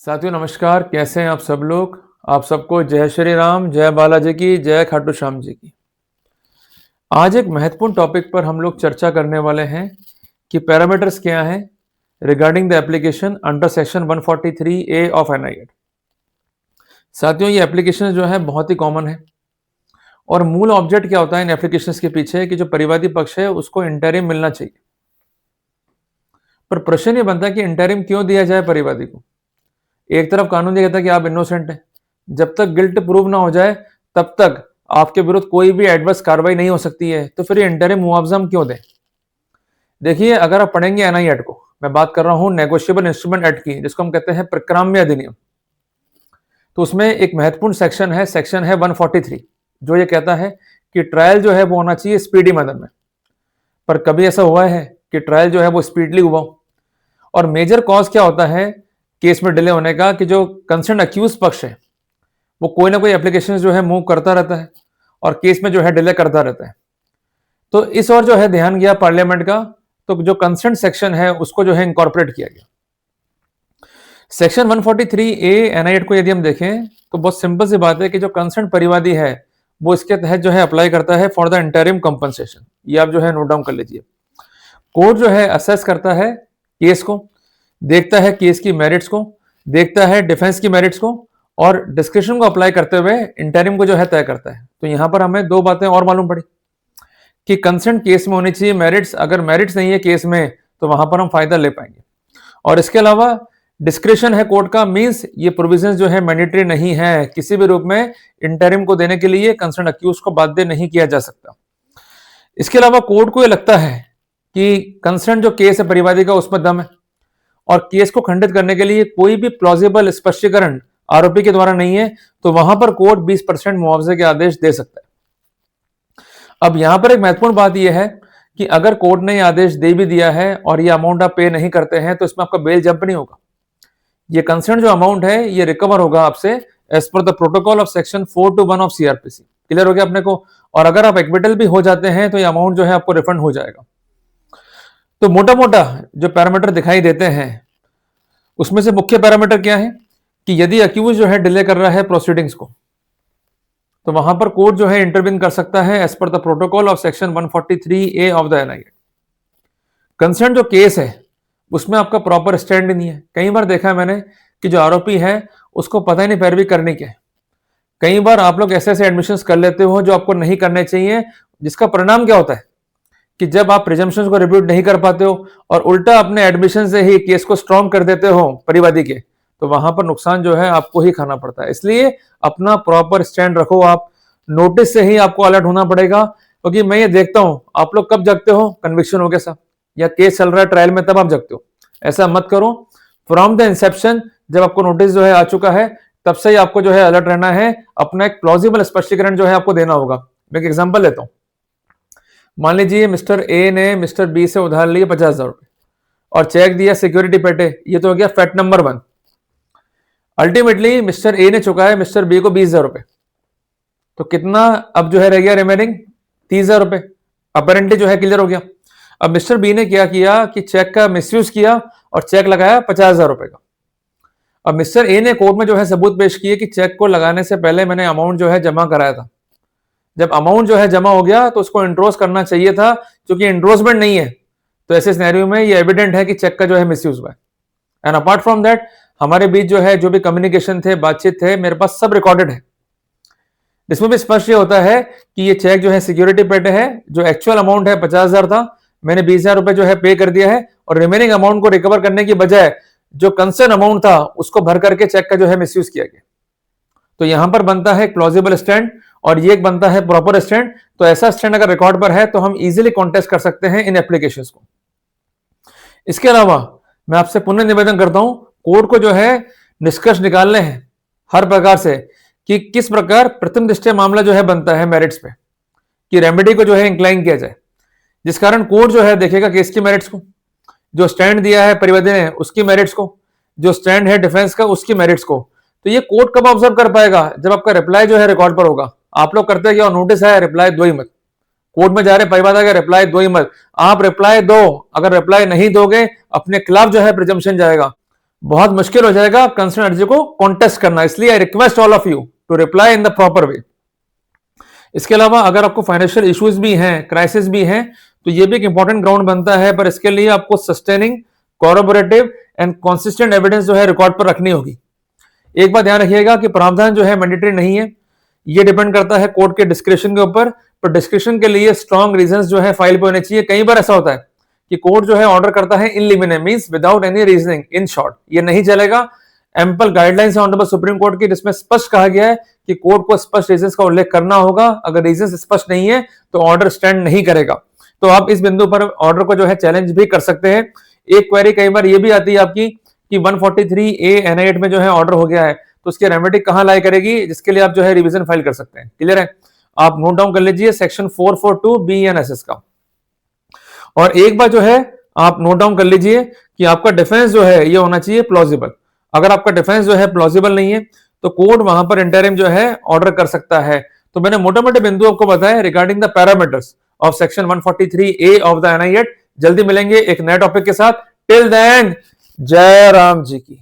साथियों नमस्कार, कैसे हैं आप सब लोग। आप सबको जय श्री राम, जय बालाजी की, जय खाटू श्याम जी की। आज एक महत्वपूर्ण टॉपिक पर हम लोग चर्चा करने वाले हैं कि पैरामीटर्स क्या हैं regarding the application under section 143A of N I Act. साथियों ये एप्लीकेशन जो है बहुत ही कॉमन है और मूल ऑब्जेक्ट क्या होता है इन एप्लीकेशंस के पीछे कि जो परिवादी पक्ष है उसको इंटरिम मिलना चाहिए। पर प्रश्न ये बनता है कि इंटरिम क्यों दिया जाए परिवादी को। एक तरफ कानून ये कहता है कि आप इनोसेंट हैं, जब तक गिल्ट प्रूव ना हो जाए तब तक आपके विरुद्ध कोई भी एडवर्स कार्रवाई नहीं हो सकती है, तो फिर ये इंटरिम मुआवजा हम क्यों दें। देखिए, अगर आप पढ़ेंगे एनआई एक्ट को, मैं बात कर रहा हूं नेगोशिएबल इंस्ट्रूमेंट एक्ट की, जिसको हम कहते हैं प्रक्राम्य अधिनियम, तो उसमें एक महत्वपूर्ण सेक्शन है 143, जो ये कहता है कि ट्रायल जो है वो होना चाहिए स्पीडी मैनर में। पर कभी ऐसा हुआ है कि ट्रायल जो है वो स्पीडली हुआ हो। और मेजर कॉज क्या होता है केस में डिले होने का कि जो कंसर्न अक्यूज पक्ष है वो कोई ना कोई एप्लीकेशन जो है मूव करता रहता है और केस में जो है डिले करता रहता है। तो इस ओर जो है ध्यान गया पार्लियामेंट का, तो जो कंसर्न सेक्शन है उसको जो है इंकॉर्पोरेट किया गया। सेक्शन 143A एनआईएट को यदि हम देखें तो बहुत सिंपल सी बात है कि जो कंसर्न परिवादी है वो इसके तहत जो है अप्लाई करता है फॉर द इंटरिम कंपनसेशन। ये आप जो है नोट डाउन कर लीजिए। कोर्ट जो है असेस करता है केस को, देखता है केस की मेरिट्स को, देखता है डिफेंस की मेरिट्स को और डिस्क्रिप्शन को अप्लाई करते हुए इंटरिम को जो है तय करता है। तो यहां पर हमें दो बातें और मालूम पड़ी कि कंसर्न केस में होनी चाहिए मेरिट्स, अगर मेरिट्स नहीं है केस में तो वहां पर हम फायदा ले पाएंगे। और इसके अलावा डिस्क्रिप्शन है कोर्ट का, मींस ये प्रोविजंस जो है मैंडेटरी नहीं है, किसी भी रूप में इंटरिम को देने के लिए कंसर्न अक्यूज को बाध्य नहीं किया जा सकता। इसके अलावा कोर्ट को यह लगता है कि कंसर्न जो केस है परिवादी का उसमें दम है और केस को खंडित करने के लिए कोई भी प्लॉजिबल स्पष्टीकरण आरोपी के द्वारा नहीं है, तो वहां पर कोर्ट 20% मुआवजे के आदेश दे सकता है। अब यहां पर एक महत्वपूर्ण बात यह है कि अगर कोर्ट ने यह आदेश दे भी दिया है और ये अमाउंट आप पे नहीं करते हैं तो इसमें आपका बेल जंप नहीं होगा। ये कंसर्न जो अमाउंट है ये रिकवर होगा आपसे as per the protocol of section 421 of CrPC. Clear हो गया अपने को। और अगर आप एक्विटल भी हो जाते हैं तो ये अमाउंट जो है आपको रिफंड हो जाएगा। तो मोटा मोटा जो पैरामीटर दिखाई देते हैं उसमें से मुख्य पैरामीटर क्या है कि यदि अक्यूज जो है डिले कर रहा है प्रोसीडिंग्स को, तो वहां पर कोर्ट जो है इंटरवीन कर सकता है as per the protocol of section 143A of the NIA. Concern जो केस है उसमें आपका प्रॉपर स्टैंड नहीं है। कई बार देखा है मैंने कि जो आरोपी है उसको पता ही नहीं पैरवी करने की है। कई बार आप लोग ऐसे ऐसे एडमिशंस कर लेते हो जो आपको नहीं करने चाहिए, जिसका परिणाम क्या होता है कि जब आप प्रिजम्पशंस को रिब्यूट नहीं कर पाते हो और उल्टा अपने एडमिशन से ही केस को स्ट्रॉन्ग कर देते हो परिवादी के, तो वहां पर नुकसान जो है आपको ही खाना पड़ता है। इसलिए अपना प्रॉपर स्टैंड रखो। आप नोटिस से ही आपको अलर्ट होना पड़ेगा, क्योंकि मैं ये देखता हूं आप लोग कब जगते हो, कन्विक्शन हो गया साहब या केस चल रहा है ट्रायल में तब आप जगते हो। ऐसा मत करो। फ्रॉम द इंसेप्शन जब आपको नोटिस जो है आ चुका है तब से ही आपको जो है अलर्ट रहना है। अपना एक प्लॉजिबल स्पष्टीकरण जो है आपको देना होगा। मैं एक एग्जांपल लेता हूं। मान लीजिए मिस्टर ए ने मिस्टर बी से उधार लिए 50,000 रुपए और चेक दिया सिक्योरिटी पेटे, ये तो हो गया fact number 1। Ultimately mister A ने चुकाया मिस्टर बी को 20,000 रुपए, तो कितना अब जो है रह गया रिमेनिंग 30,000 रुपए। अपेरेंटली जो है क्लियर हो गया। अब मिस्टर बी ने क्या किया कि चेक का मिसयूज किया और चेक लगाया 50,000 रुपए का। अब मिस्टर ए ने कोर्ट में जो है सबूत पेश किए कि चेक को लगाने से पहले मैंने अमाउंट जो है जमा कराया था। जब अमाउंट जो है जमा हो गया तो उसको इंट्रोस करना चाहिए था, क्योंकि इंट्रोसमेंट नहीं है तो ऐसे सिनेरियो में ये एविडेंट है कि चेक का जो है मिसयूज हुआ है। एंड अपार्ट फ्रॉम दैट हमारे बीच जो है जो भी कम्युनिकेशन थे, बातचीत थे, मेरे पास सब रिकॉर्डेड है। इसमें भी स्पष्ट ये होता है कि ये चेक जो है सिक्योरिटी पेड है। जो एक्चुअल अमाउंट है 50,000 था, मैंने 20,000 रुपए जो है पे कर दिया है और रिमेनिंग अमाउंट को रिकवर करने की बजाय जो कंसर्न अमाउंट था उसको भर करके चेक का जो है मिसयूज किया गया। तो यहां पर बनता है प्लॉजिबल स्टैंड और ये बनता है प्रॉपर स्टैंड। तो ऐसा स्टैंड अगर रिकॉर्ड पर है तो हम इजीली कॉन्टेस्ट कर सकते हैं इन एप्लीकेशंस को। इसके अलावा मैं आपसे पुनः निवेदन करता हूं, कोर्ट को जो है निष्कर्ष निकालने हैं हर प्रकार से कि किस प्रकार प्रथम दृष्टया मामला जो है बनता है मेरिट्स पे, कि रेमेडी को जो है इंक्लाइन किया जाए, जिस कारण कोर्ट जो है देखेगा केस की मेरिट्स को, जो स्टैंड दिया है परिवादी ने उसकी मेरिट्स को, जो स्टैंड है डिफेंस का उसकी मेरिट्स को। तो ये कोर्ट कब ऑब्जर्व कर पाएगा, जब आपका रिप्लाई जो है रिकॉर्ड पर होगा। आप लोग करते हैं क्या, नोटिस है रिप्लाई दो ही मत, कोर्ट में जा रहे परिवादी का रिप्लाई दो ही मत। आप रिप्लाई दो, अगर रिप्लाई नहीं दोगे अपने खिलाफ जो है प्रिजम्पशन जाएगा। बहुत मुश्किल हो जाएगा कंसर्न अर्जी को कॉन्टेस्ट करना। इसलिए I request all of you to reply in the proper way. इसके अलावा अगर आपको फाइनेंशियल इश्यूज भी हैं, क्राइसिस भी हैं, तो ये भी एक इंपॉर्टेंट ग्राउंड बनता है, पर इसके लिए आपको सस्टेनिंग, कोरबोरेटिव एंड कंसिस्टेंट एविडेंस जो है रिकॉर्ड पर रखनी होगी। एक बात ध्यान रखिएगा कि प्रावधान जो है मैंडेटरी नहीं है, ये डिपेंड करता है कोर्ट के डिस्क्रिप्शन के ऊपर, पर डिस्क्रिप्शन के लिए स्ट्रॉन्ग रीजंस जो है फाइल पे होने चाहिए। कई बार ऐसा होता है कि कोर्ट जो है ऑर्डर करता है in limine, means without any reasoning, in short, ये नहीं चलेगा। एम्पल गाइडलाइंस है ऑनरेबल सुप्रीम कोर्ट की, जिसमें स्पष्ट कहा गया है कि कोर्ट को स्पष्ट रीजंस का उल्लेख करना होगा। अगर रीजंस स्पष्ट नहीं है तो ऑर्डर स्टैंड नहीं करेगा। तो आप इस बिंदु पर ऑर्डर को जो है चैलेंज भी कर सकते हैं। एक क्वेरी कई बार ये भी आती है आपकी कि 143A NI 8 में जो है ऑर्डर हो गया है, तो उसकी रेमेडी कहां लाई करेगी, जिसके लिए आप जो है रिवीजन फाइल कर सकते हैं। क्लियर है? आप नोट डाउन कर लीजिए सेक्शन 442 BNSS का। और एक बार जो है आप नोट डाउन कर लीजिए कि आपका डिफेंस जो है ये होना चाहिए प्लॉजिबल। अगर आपका डिफेंस जो है प्लॉजिबल नहीं है तो कोर्ट वहां पर इंटरिम जो है ऑर्डर कर सकता है। तो मैंने मोटे मोटे बिंदु आपको बताया regarding the parameters of section 143A of the NI 8। जल्दी मिलेंगे एक नए टॉपिक के साथ। टिल देन जय राम जी की।